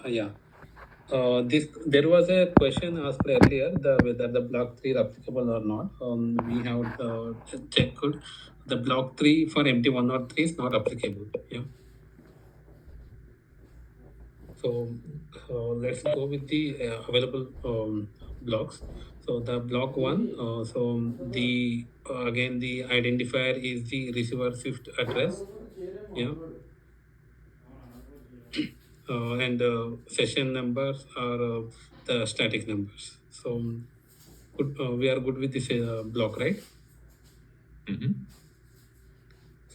Yeah. This there was a question asked earlier whether the block 3 is applicable or not. We have checked the block 3 for MT103 is not applicable. Yeah. So let's go with the available blocks. So the block 1. So the again the identifier is the receiver Swift address. Yeah. And session numbers are the static numbers. So good, we are good with this block, right?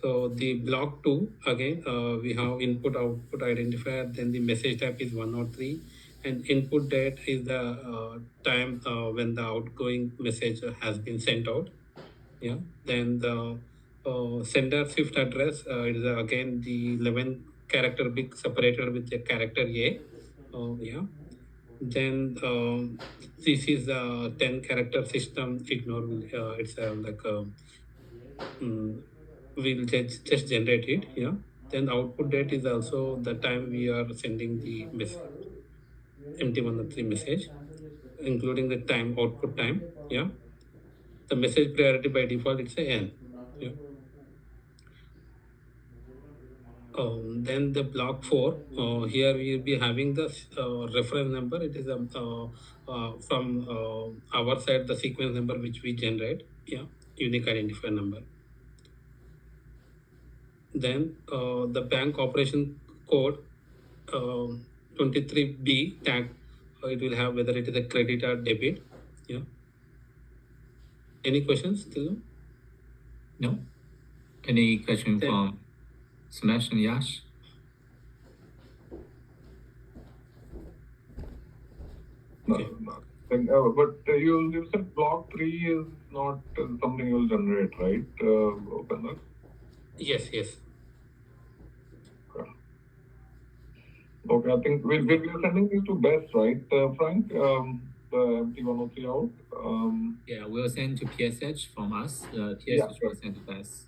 So the block 2 again we have input output identifier, then the message type is 103, and input date is the time when the outgoing message has been sent out. Yeah. Then the sender Swift address is again the 11 character bit separated with the character A. Yeah. Then this is a 10 character system. Ignore it's like we'll just generate it. Yeah. Then output date is also the time we are sending the message, MT103 message, including the time output time. Yeah. The message priority by default it's a N. Yeah. Then the block 4, here we will be having the reference number. It is from our side the sequence number which we generate. Yeah, unique identifier number. Then the bank operation code 23B tag, it will have whether it is a credit or debit. Yeah. Any questions still? No. Any question from Sumesh and Yash? Okay. But you said block 3 is not something you'll generate, right, Upender? Yes. Okay, I think we're sending this to Best, right, Frank? The MT103 out. Yeah, we'll send to PSH from us. PSH will send to Best.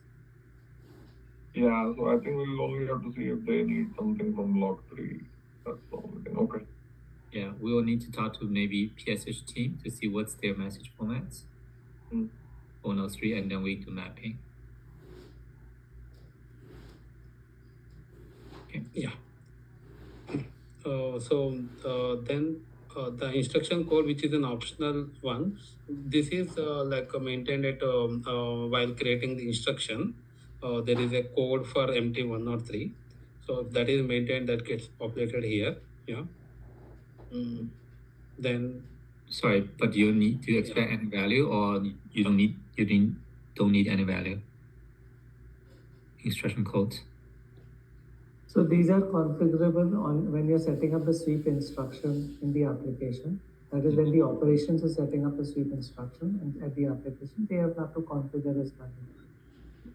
Yeah, so I think we'll only have to see if they need something from block 3. That's the only thing. Okay. Yeah, we will need to talk to maybe PSH team to see what's their message formats. 103, and then we do mapping. Okay. Yeah. Then the instruction code, which is an optional one, this is like maintained at while creating the instruction. There is a code for MT103. So if that is maintained, that gets populated here. Yeah. Then sorry, but you need to expect any value, or you don't need any value instruction codes. So these are configurable on when you're setting up the sweep instruction in the application. That is when the operations are setting up the sweep instruction and at the application, they have to configure this value.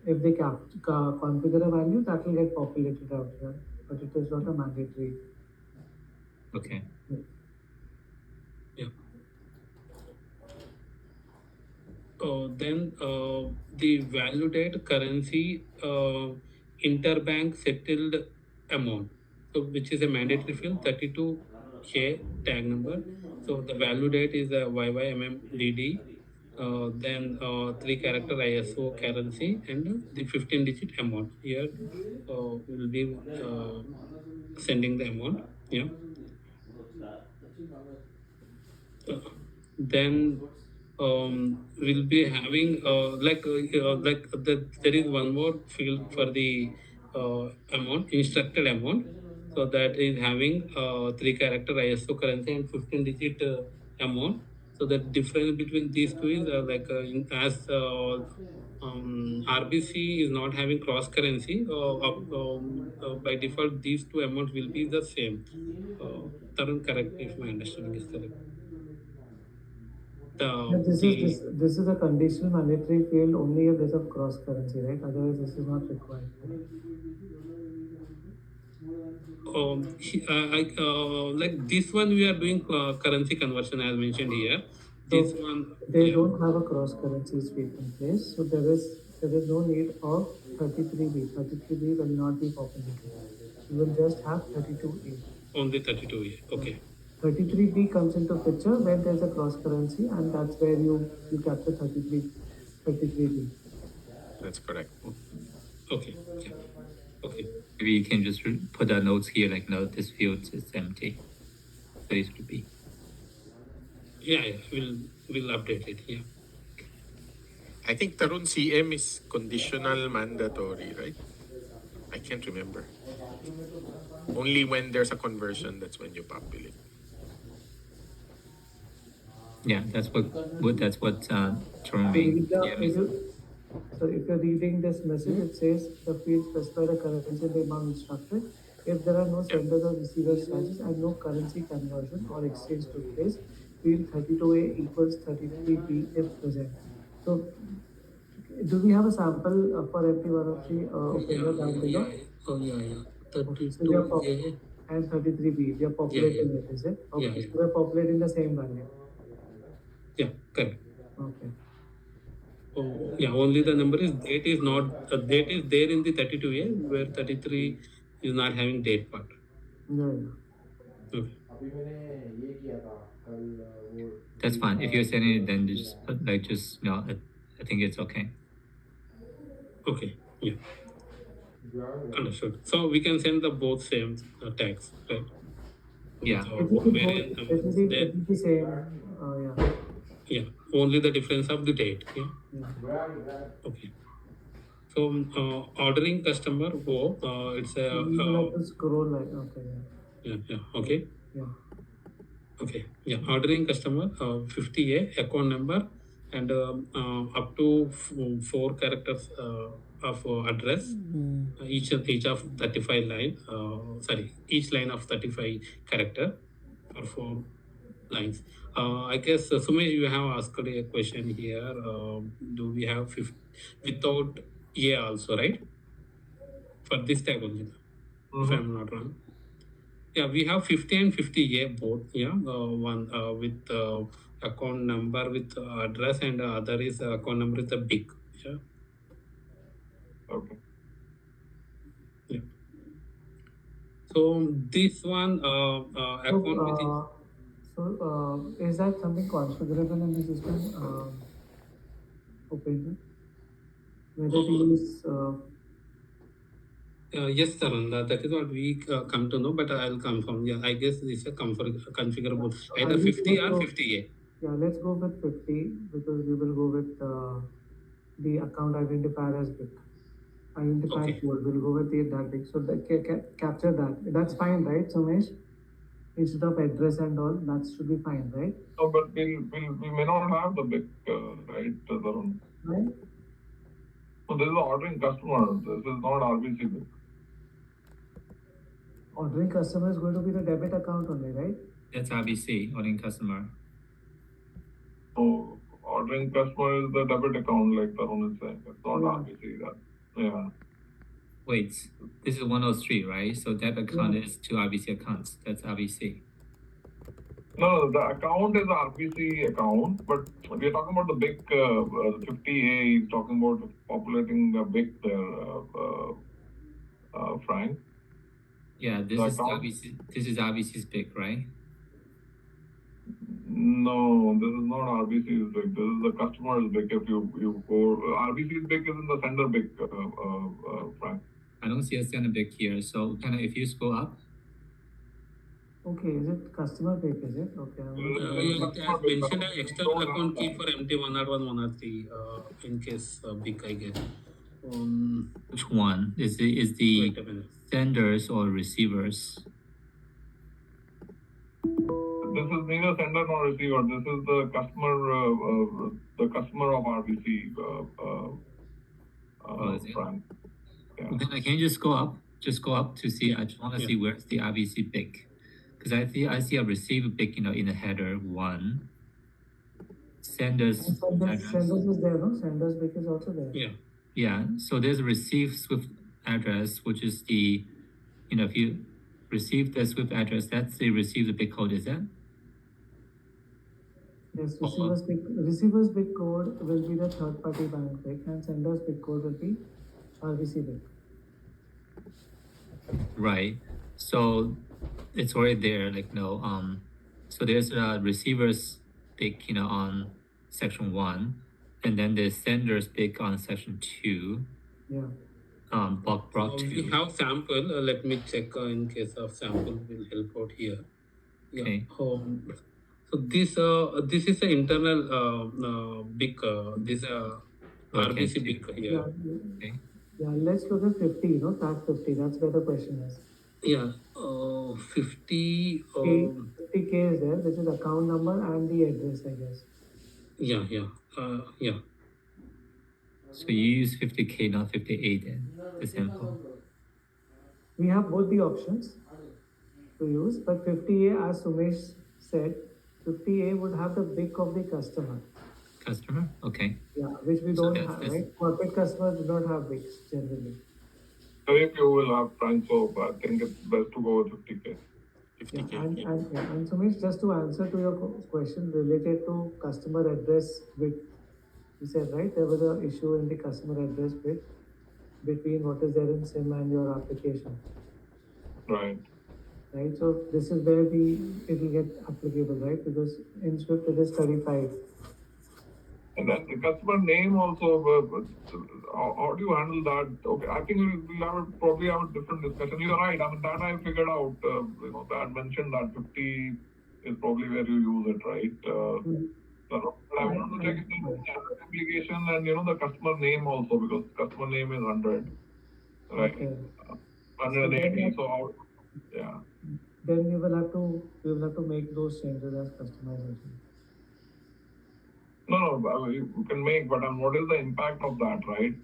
If they configure a value, that will get populated out here, but it is not a mandatory. Okay. Yeah. Then the value date currency interbank settled amount, so which is a mandatory field 32K tag number. So the value date is a YYMMDD. Then 3 character ISO currency and the 15 digit amount. Here we'll be sending the amount. Yeah. Then we'll be having there is one more field for the amount, instructed amount. So that is having 3 character ISO currency and 15 digit amount. So the difference between these two is as RBC is not having cross currency, by default these two amounts will be the same. Tarun, correct me if my understanding is correct. This is a conditional mandatory field only if there's a cross currency, right? Otherwise, this is not required. Like this one, we are doing currency conversion as mentioned here. This one they don't have a cross currency sweep in place, so there is no need of 33B. 33B will not be populated. You will just have 32A. Only 32A. Okay. 33B comes into picture when there's a cross currency, and that's where you capture 33B. That's correct. Okay. Yeah. Okay. Maybe you can just put the notes here, like, no, this field is empty. 33B. Yeah. We'll update it. Yeah. I think Tarun CM is conditional mandatory, right? I can't remember. Only when there's a conversion, that's when you populate. Yeah, that's what Jerome Read the- yeah, if you- So if you're reading this message, it says the field specify the currency and the amount instructed. If there are no senders or receivers charges and no currency conversion or exchange took place, field 32A equals 33B if present. So do we have a sample for MP103 Upinder down below? Oh, yeah. So we are 32A. and 33B, we are populating it, is it? Okay, Yeah. so we are populating the same value. Yeah. Correct. Okay. Oh, yeah. Only the number is date is not date is there in the 32A where 33 is not having date part. Yeah. Okay. that's fine. If you're sending it, then just put, like, just no. I think it's okay. Okay. Yeah. Understood. So we can send the both same tags, right? Yeah. So It will be wherein, both- it will be- there- it will be same. Yeah. yeah. Only the difference of the date. Yeah. Yeah. Okay. So ordering customer, it's a You will have to scroll like, okay, yeah. Okay. yeah. Okay. Yeah. Ordering customer, 50A account number and up to 4 characters of address. Each of 35 line. Each line of 35 character or 4 lines. I guess Sumesh, you have asked a question here. Do we have 50 without A also, right? For this tag only, if I'm not wrong. Yeah, we have 50 and 50A both. Yeah, one with account number with address and other is account number with a big. Yeah. Okay. Yeah. So this one account with Is that something configurable in the system? Upinder? Whether to use yes, Tarun, that is what we come to know, but I'll confirm. Yeah, I guess this is a configurable either 50 or 50A. yeah, let's go with 50 because we will go with the account identifier as big. Identifier Okay. code, we'll go with that big. So capture that. That's fine, right, Sumesh? Instead of address and all, that should be fine, right? No, but we may not have the big, right, Tarun? Right? So this is ordering customer. This is not RBC big. Ordering customer is going to be the debit account only, right? That's RBC, ordering customer. So ordering customer is the debit account, like Tarun is saying. It's not Yeah. RBC. That. Yeah. Wait, this is 103, right? So that account is 2 RBC accounts. That's RBC. No, the account is RBC account, but we are talking about the big 50A. He's talking about populating the big there, Frank. Yeah, this The is account- RBC. This is RBC's big, right? No, this is not RBC's big. This is the customer's big. If you go, RBC's big is in the sender big, Frank. I don't see a sender big here. So kind of if you scroll up, Okay, is it customer big, is it? Okay. It has mentioned an external account key for MT101, 103 in case big, I guess. which one is the Wait a minute. senders or receivers? This is neither sender nor receiver. This is the customer of RBC, Is it? Frank. Yeah. Then can you just go up? Just go up to see. I just want to Yeah. see where's the RBC big, because I see a receiver big, in the header 1. Senders address. Senders is there, no? Senders big is also there. Yeah. Yeah, so there's a receive Swift address, which is the, if you receive the Swift address, that's the receive the big code, is that? Yes, receivers big code will be the third party bank big and senders big code will be RBC big. Right. So it's already there. Like no, so there's a receiver's BIC, on section 1, and then there's sender's BIC on section 2. Yeah. Block We 2. have sample. Let me check in case of sample will help out here. Yeah. Okay. So this is an internal big this Okay. RBC big Yeah. here. Okay. Yeah. Let's look at 50. Tag 50. That's where the question is. Yeah. 50. 50K is there, which is account number and the address, I guess. Yeah. Yeah. So you use 50K, not 58 then, the sample. We have both the options to use, but 50A, as Sumesh said, 50A would have the BIC of the customer. Customer? Okay. Yeah, which we So don't that's- have, that's- right? Corporate customers do not have BICs generally. So if you will have Frank, so I think it's best to go with 50K. 50K. Yeah, and Sumesh, just to answer to your question related to customer address bit, you said, right, there was an issue in the customer address bit between what is there in SIM and your application, Right. right? So this is where it will get applicable, right? Because in Swift it is 35. And then the customer name also, how do you handle that? Okay, I think we'll probably have a different discussion. You're right. I mean, that I figured out, that mentioned that 50 is probably where you use it, right? So I want to check the application and, the customer name also, because customer name is 100, right? Okay. 180, so how, yeah. Then we will have to make those changes as customization. No, you can make, but what is the impact of that, right?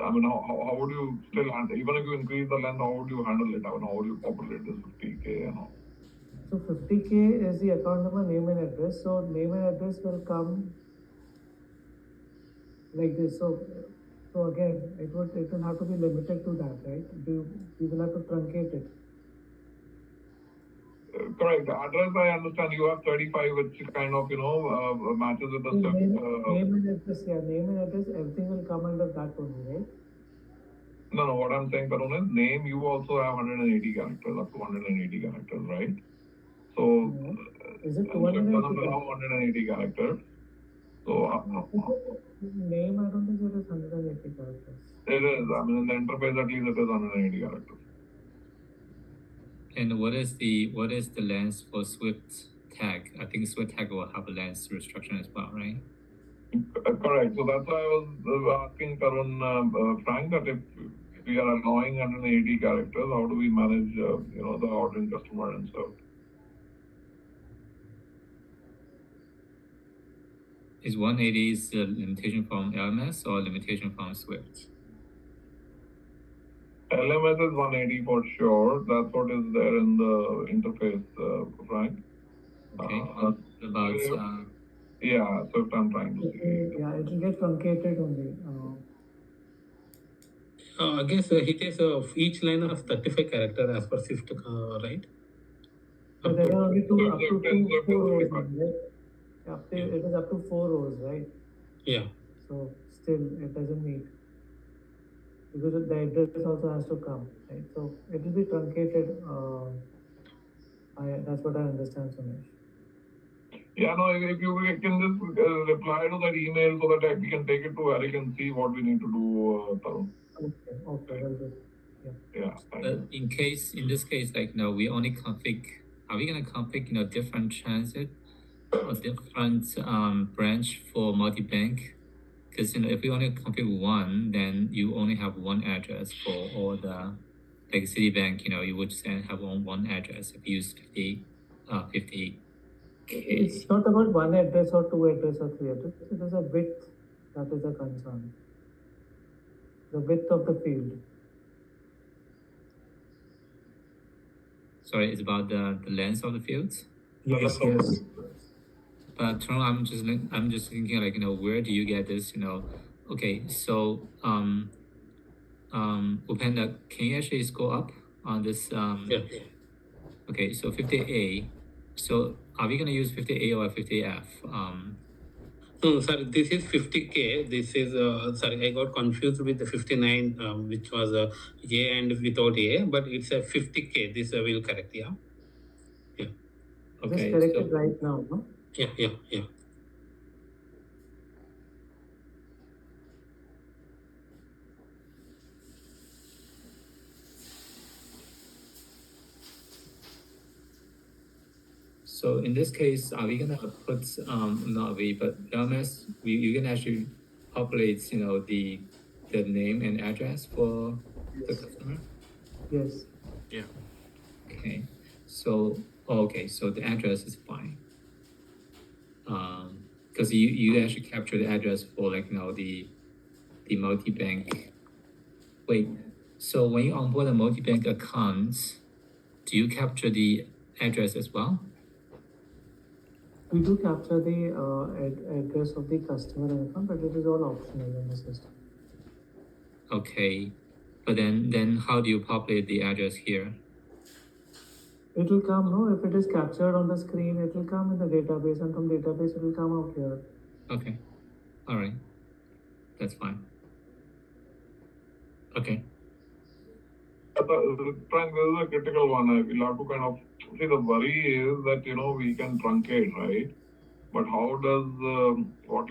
I mean, how would you still handle, even if you increase the length, how would you handle it? I mean, how would you populate this 50K and all? So 50K is the account number, name and address. So name and address will come like this. So again, it will have to be limited to that, right? We will have to truncate it. Correct. The address, I understand you have 35, which kind of, matches with the So stuff. name and address, name and address, everything will come under that only, right? No, what I'm saying, Tarun, is name, you also have 180 characters, up to 180 characters, right? So, Is it Swift doesn't 280? allow 180 characters. So, Name, I don't think it is 180 characters. it is, I mean, in the interface, at least it is 180 characters. And what is the length for Swift tag? I think Swift tag will have a length restriction as well, right? Correct. So that's why I was asking Tarun, Frank, that if we are allowing 180 characters, how do we manage, the ordering customer and stuff? Is 180 is the limitation from LMS or limitation from Swift? LMS is 180 for sure. That's what is there in the interface, Frank. Okay. About Yeah, Swift I'm trying to see. Yeah, it will get truncated only. I guess it is each line of 35 character as per Swift, right? So there are only two, up to Swift is 4 rows, 35. right? It is up to 4 rows, right? Yeah. So still it doesn't meet. Because the address also has to come, right? So it will be truncated. That's what I understand, Sumesh. Yeah, no, if you can just reply to that email so that we can take it to Eric and see what we need to do, Tarun. Okay, well good. Yeah, thank But you. in this case, like, we only config. Are we gonna config, different transit or different branch for multi-bank? Because if we only config one, then you only have one address for all the, like Citibank, you would just have one address if you use 50K. It's not about one address or two address or three address. It is a width that is a concern. The width of the field. Sorry, it's about the length of the fields. Yes. But Tarun, I'm just thinking, like, where do you get this? Okay, so Upenda, can you actually scroll up on this? Yeah. Okay, so 50A. So are we gonna use 50A or 50F? No, sorry, this is 50K. This is, sorry, I got confused with the 59, which was A and without A, but it's a 50K. This will correct, yeah? Just Okay, correct so it right now, no? Yeah. so in this case, are we gonna put not we but LMS? You can actually populate the name and address for the customer. Yes. Yeah. Okay, so okay, so the address is fine. Because you actually capture the address for the multi-bank. Wait, so when you onboard a multi-bank account, do you capture the address as well? We do capture the address of the customer and account, but it is all optional in the system. Okay, but then how do you populate the address here? It will come, no? If it is captured on the screen, it will come in the database, and from database, it will come out here. Okay, all right, that's fine. Okay. Frank, this is a critical one. We'll have to kind of see. The worry is that we can truncate, right? But how does what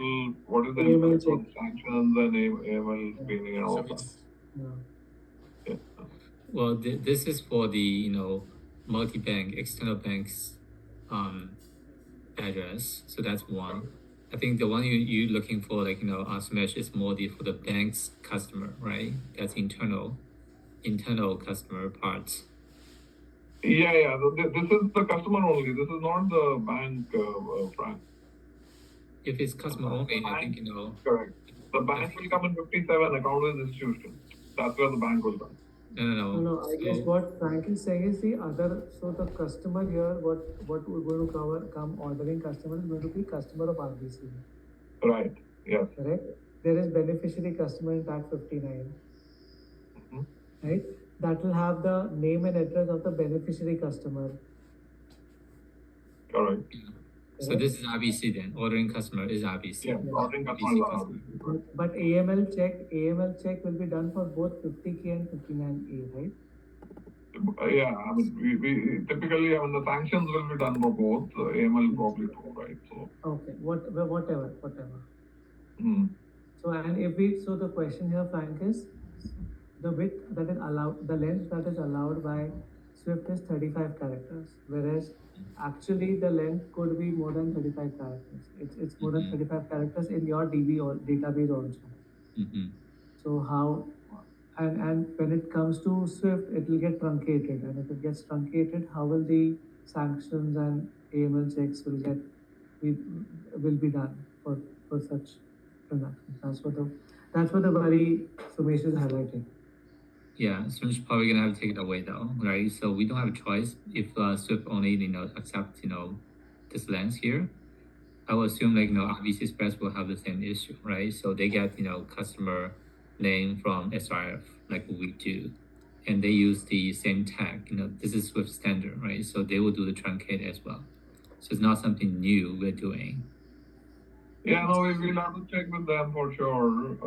is the AML impact on check. sanctions and AML screening and all So that? it's Yeah. Yeah. Well, this is for the multi-bank external banks address. So that's one. I think the one you looking for Smash is more for the bank's customer, right? That's internal customer parts. Yeah. This is the customer only. This is not the bank, Frank. If it's customer only, I think Correct. The bank will come in 57. Account is institution. That's where the bank will come. No, I guess what Frank is saying is the other. So the customer here, what we're going to come ordering customer is going to be customer of RBC. Right. Yes. Correct. There is beneficiary customer in tag 59. Right. That will have the name and address of the beneficiary customer. Correct. So this is RBC then. Ordering customer is RBC. Yeah. Ordering customer is RBC. But AML check will be done for both 50K and 59A, right? Yeah, I mean, we typically, the sanctions will be done for both. AML probably too, right? So. Okay. Whatever. So so the question here, Frank, is the width that is allowed, the length that is allowed by Swift is 35 characters, whereas actually the length could be more than 35 characters. It's more than 35 characters in your DB or database also. So how, and when it comes to Swift, it will get truncated, and if it gets truncated, how will the sanctions and AML checks will be done for such transactions? That's what the worry Sumesh is highlighting. Yeah, so it's probably gonna have to take it away though, right? So we don't have a choice if Swift only accept this length here. I will assume RBC Express will have the same issue, right? So they get customer name from SRF like we do, and they use the same tag. This is Swift standard, right? So they will do the truncate as well. So it's not something new we're doing. Yeah, no, we'll have to check with them for sure.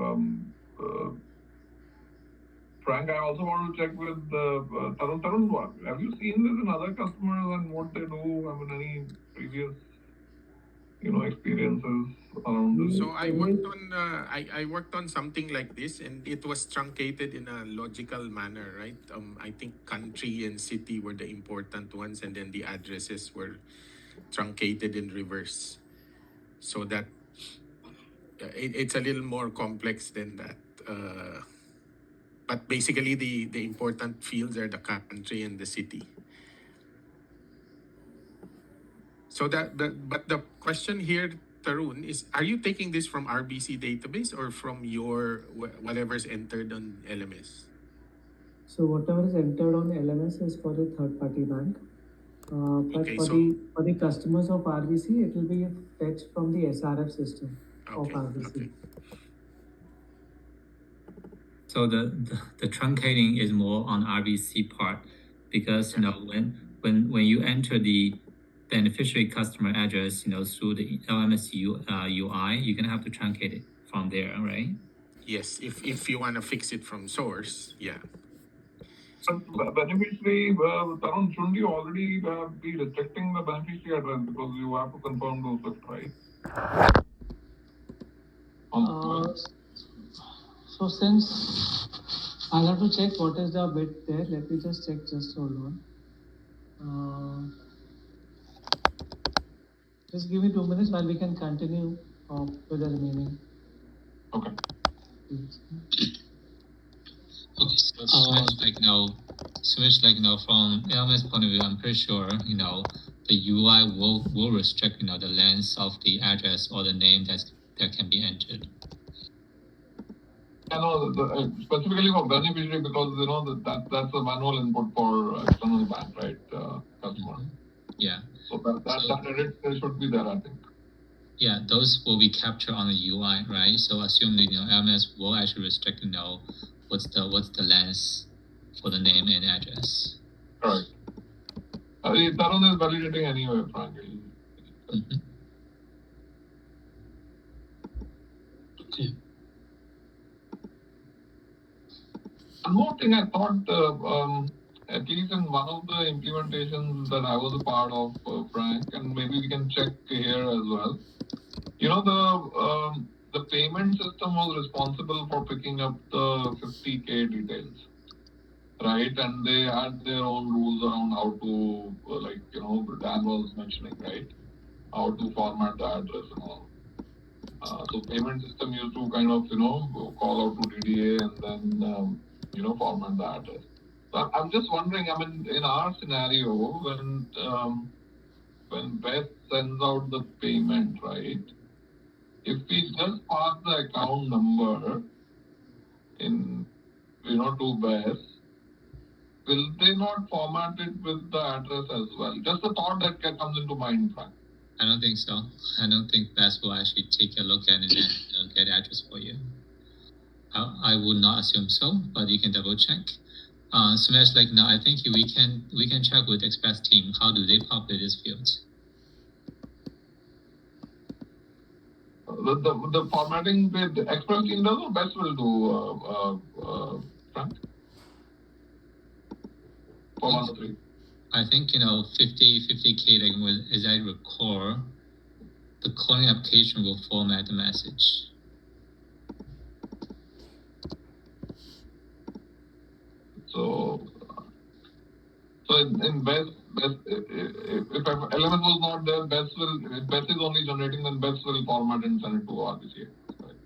Frank, I also want to check with Tarun. Tarun, have you seen this in other customers and what they do? I mean, any previous, experiences around this? So I worked on I worked on something like this, and it was truncated in a logical manner, right? I think country and city were the important ones, and then the addresses were truncated in reverse. So that it's a little more complex than that. But basically, the important fields are the country and the city. So but the question here, Tarun, is: are you taking this from RBC database or from your whatever's entered on LMS? So whatever is entered on LMS is for the third-party bank. But Okay, for the customers of RBC, it will be fetched from the SRF system of RBC. Okay. So the truncating is more on RBC part, because when you enter the beneficiary customer address, through the LMS UI, you're gonna have to truncate it from there, right? Yes, if you want to fix it from source, yeah. But beneficiary, Tarun, shouldn't you already be restricting the beneficiary address because you have to confirm those SWIFT, right? So since I'll have to check what is the bit there. Let me just check. Just hold on. Just give me 2 minutes while we can continue with the remaining. Okay. Okay, so from LMS point of view, I'm pretty sure, the UI will restrict, the length of the address or the name that can be entered. I know specifically for beneficiary because that's a manual input for external bank, right? Customer. Yeah. So that edit should be there, I think. Yeah, those will be captured on the UI, right? So assume that LMS will actually restrict, what's the length for the name and address. Correct. Tarun is validating anyway, frankly. Okay. One more thing I thought, at least in one of the implementations that I was a part of, Frank, and maybe we can check here as well. The payment system was responsible for picking up the 50K details, right? And they had their own rules around how to, Dan was mentioning, right? How to format the address and all. So payment system used to kind of, call out to DDA and then, format the address. So I'm just wondering, in our scenario, when Beth sends out the payment, right? If we just pass the account number in, to Beth, will they not format it with the address as well? Just a thought that comes into mind, Frank. I don't think so. I don't think Best will actually take a look at it and get address for you. I would not assume so, but you can double check. Sumesh, now I think we can check with Express team. How do they populate these fields? The formatting with Express team does or Best will do, Frank? For 103. I think 50K, as I recall, the calling application will format the message. So in Best, if element was not there, Best is only generating, then Best will format and send it to RBCA. Right.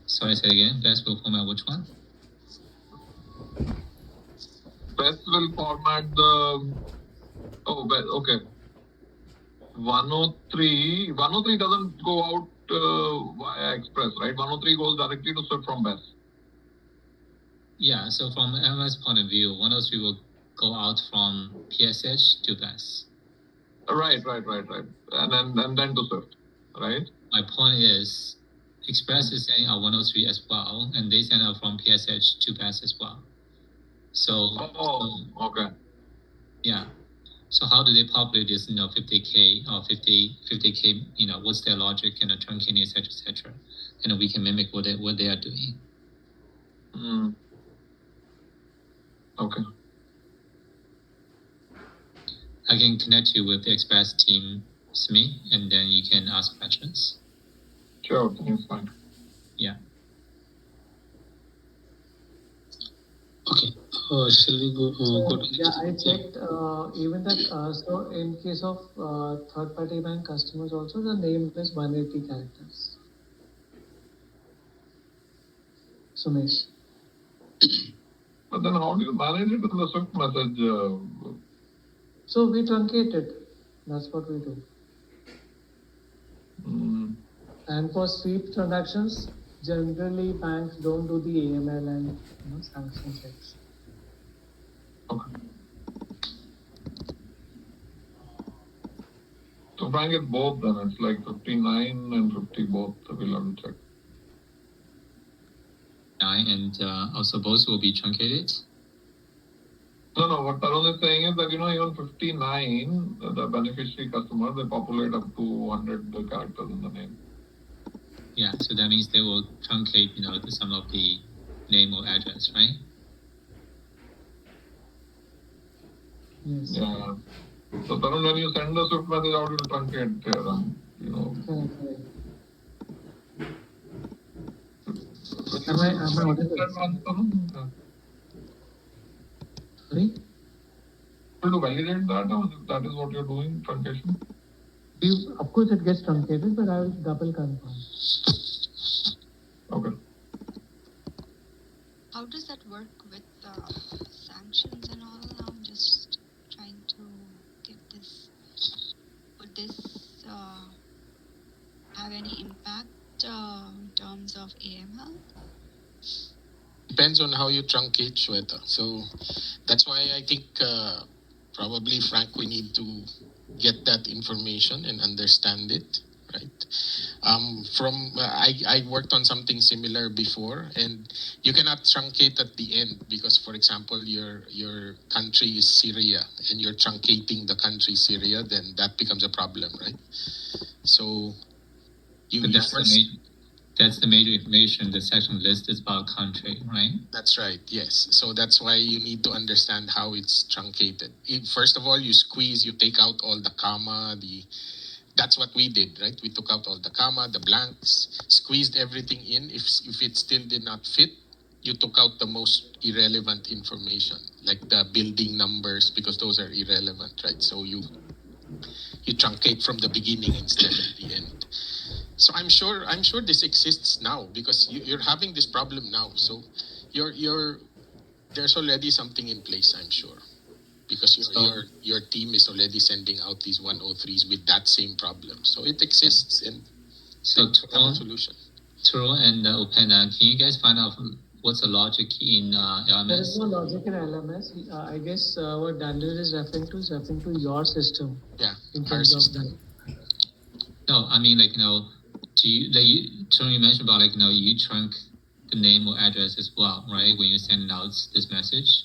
Sorry, say again. Best will format which one? Best will format the. Okay. 103 doesn't go out via Express, right? 103 goes directly to SWIFT from Best. Yeah, so from the MS point of view, 103 will go out from PSH to Best. Right. And then to SWIFT, right? My point is, Express is sending out 103 as well, and they send out from PSH to Best as well. So. Okay. Yeah. So how do they populate this, 50K or 50K, what's their logic and the trunking, et cetera, and we can mimic what they are doing. Okay. I can connect you with the Express team, Smee, and then you can ask questions. Sure, that's fine. Yeah. Okay. Shall we go to Yeah, I checked even that. So in case of third-party bank customers, also the name is 180 characters. Sumesh. But then how do you manage it in the SWIFT message? So we truncate it. That's what we do. And for sweep transactions, generally banks don't do the AML and sanction checks. Okay. So Frank, it's both then. It's like 59 and 50 both. We'll have to check. And also both will be truncated. No, what Tarun is saying is that, even 59, the beneficiary customer, they populate up to 100 characters in the name. Yeah, so that means they will truncate, some of the name or address, right? Yes. Yeah. So Tarun, when you send the Swift message out, you'll truncate there, Correct. Am I audible? Tarun? Sorry? To validate that, or that is what you're doing, truncation? Of course, it gets truncated, but I will double confirm. Okay. How does that work with sanctions and all? I'm just trying to get this. Would this have any impact in terms of AML? Depends on how you truncate, Shweta. So that's why I think probably, Frank, we need to get that information and understand it, right? I worked on something similar before, and you cannot truncate at the end because, for example, your country is Syria and you're truncating the country Syria, then that becomes a problem, right? So But that's the major information the section lists is about country, right? That's right, yes. So that's why you need to understand how it's truncated. First of all, you squeeze, you take out all the comma, that's what we did, right? We took out all the comma, the blanks, squeezed everything in. If it still did not fit, you took out the most irrelevant information, like the building numbers, because those are irrelevant, right? So you truncate from the beginning instead of the end. So I'm sure this exists now because you're having this problem now. So there's already something in place, I'm sure, because your team is already sending out these 103s with that same problem. So it exists, and So they have a solution. Turo and Opena, can you guys find out what's the logic in LMS? There is no logic in LMS. I guess what Daniel is referring to your system. Yeah, in our terms of system. that. No, I mean, do you, Turo, you mentioned about, you trunk the name or address as well, right? When you send out this message.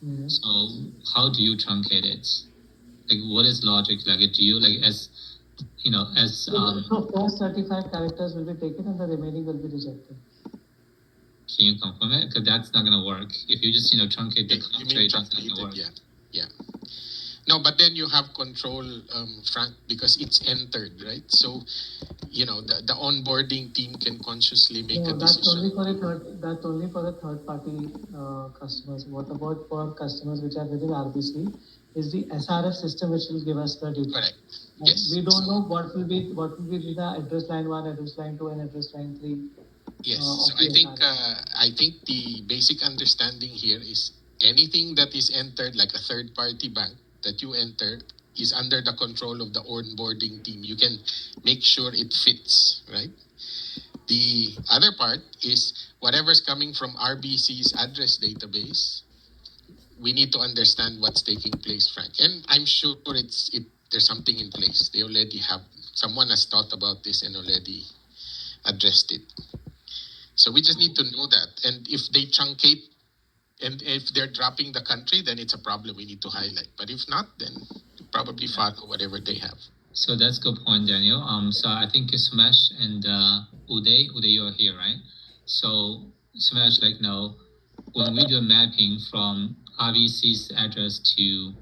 Yeah. So how do you truncate it? Like, what is logic? Like, do you, So first 35 characters will be taken and the remaining will be rejected. Can you confirm it? Because that's not gonna work. If you just truncate the country, that's not gonna work. Yeah. No, but then you have control, Frank, because it's entered, right? So, the onboarding team can consciously make a That's decision. only for the third party customers. What about for customers which are within RBC? Is the SRF system which will give us the data. Correct. Yes. We don't know what will be the address line 1, address line 2, and address line 3. Yes. So I think the basic understanding here is anything that is entered, like a third party bank that you entered, is under the control of the onboarding team. You can make sure it fits, right? The other part is whatever's coming from RBC's address database, we need to understand what's taking place, Frank. And I'm sure there's something in place. They already have, someone has thought about this and already addressed it. So we just need to know that. And if they truncate and if they're dropping the country, then it's a problem we need to highlight. But if not, then probably follow whatever they have. So that's a good point, Daniel. So I think Smash and Uday, you are here, right? So Smash, when we do a mapping from RBC's address to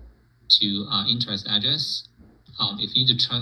interest address, if you need to trunk